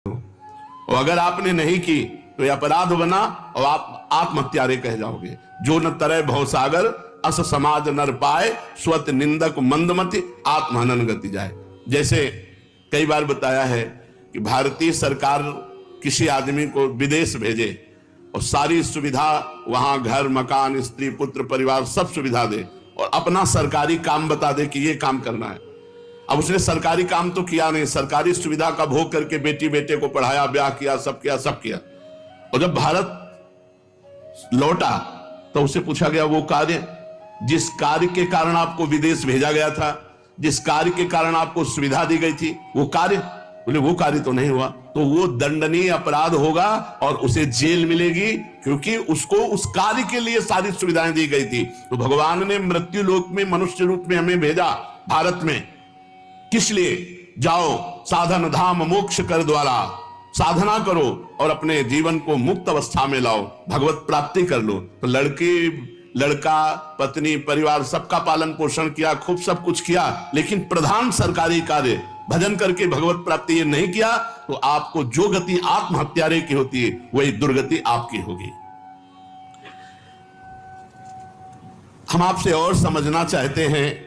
और अगर आपने नहीं की तो यह अपराध बना और आप आत्महत्यारे कह जाओगे। जो न तरय भवसागर अस समाज नर पाए, स्वत निंदक मंदमति आत्महनन गति जाए। जैसे कई बार बताया है कि भारतीय सरकार किसी आदमी को विदेश भेजे और सारी सुविधा वहां, घर मकान स्त्री पुत्र परिवार सब सुविधा दे और अपना सरकारी काम बता दे कि ये काम करना है। अब उसने सरकारी काम तो किया नहीं, सरकारी सुविधा का भोग करके बेटी बेटे को पढ़ाया, ब्याह किया, सब किया। और जब भारत लौटा तो उसे पूछा गया वो कार्य जिस कार्य के कारण आपको विदेश भेजा गया था, जिस कार्य के कारण आपको सुविधा दी गई थी, वो कार्य, बोले वो कार्य तो नहीं हुआ, तो वो दंडनीय अपराध होगा और उसे जेल मिलेगी, क्योंकि उसको उस कार्य के लिए सारी सुविधाएं दी गई थी। तो भगवान ने मृत्यु लोक में मनुष्य रूप में हमें भेजा भारत में, किस लिए? जाओ साधन धाम मोक्ष कर द्वारा, साधना करो और अपने जीवन को मुक्त अवस्था में लाओ, भगवत प्राप्ति कर लो। तो लड़का पत्नी परिवार सबका पालन पोषण किया, खूब सब कुछ किया, लेकिन प्रधान सरकारी कार्य भजन करके भगवत प्राप्ति ये नहीं किया, तो आपको जो गति आत्महत्यारे की होती है वही दुर्गति आपकी होगी। हम आपसे और समझना चाहते हैं।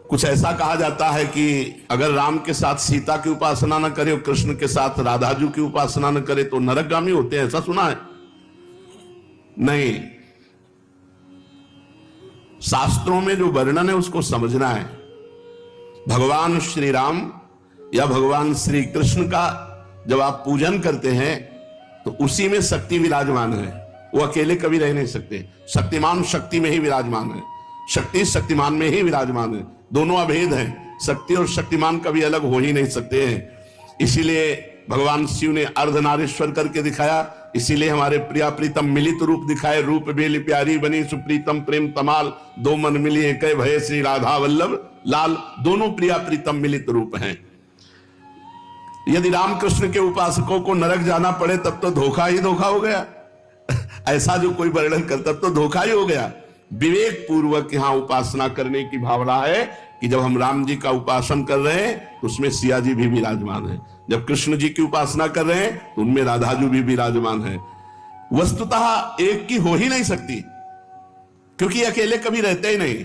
कुछ ऐसा कहा जाता है कि अगर राम के साथ सीता की उपासना न करे और कृष्ण के साथ राधाजू की उपासना न करे तो नरकगामी होते हैं, ऐसा सुना है? नहीं, शास्त्रों में जो वर्णन है उसको समझना है। भगवान श्री राम या भगवान श्री कृष्ण का जब आप पूजन करते हैं तो उसी में शक्ति विराजमान है, वो अकेले कभी रह नहीं सकते। शक्तिमान शक्ति में ही विराजमान है, शक्ति शक्तिमान में ही विराजमान है, दोनों अभेद हैं। शक्ति और शक्तिमान कभी अलग हो ही नहीं सकते हैं। इसीलिए भगवान शिव ने अर्धनारीश्वर करके दिखाया, इसीलिए हमारे प्रिया प्रीतम मिलित रूप दिखाए, रूप बेली प्यारी बनी सुप्रीतम प्रेम तमाल, दो मन मिली एक भय श्री राधा वल्लभ लाल। दोनों प्रिया प्रीतम मिलित रूप हैं। यदि रामकृष्ण के उपासकों को नरक जाना पड़े तब तो धोखा ही धोखा हो गया। ऐसा जो कोई वर्णन करता तब तो धोखा ही हो गया। विवेक पूर्वक यहां उपासना करने की भावना है कि जब हम राम जी का उपासन कर रहे हैं तो उसमें सिया जी भी विराजमान है, जब कृष्ण जी की उपासना कर रहे हैं तो उनमें राधाजू भी विराजमान है। वस्तुतः एक की हो ही नहीं सकती, क्योंकि अकेले कभी रहते ही नहीं।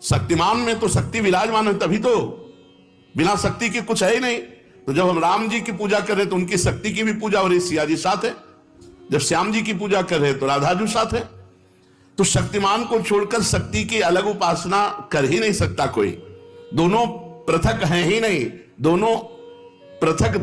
शक्तिमान में तो शक्ति विराजमान है, तभी तो, बिना शक्ति के कुछ है ही नहीं। तो जब हम राम जी की पूजा कर रहे हैं तो उनकी शक्ति की भी पूजा हो रही, सिया जी साथ है। जब श्याम जी की पूजा कर रहे हैं तो राधाजू साथ है। तो शक्तिमान को छोड़कर शक्ति की अलग उपासना कर ही नहीं सकता कोई। दोनों पृथक हैं ही नहीं, दोनों पृथक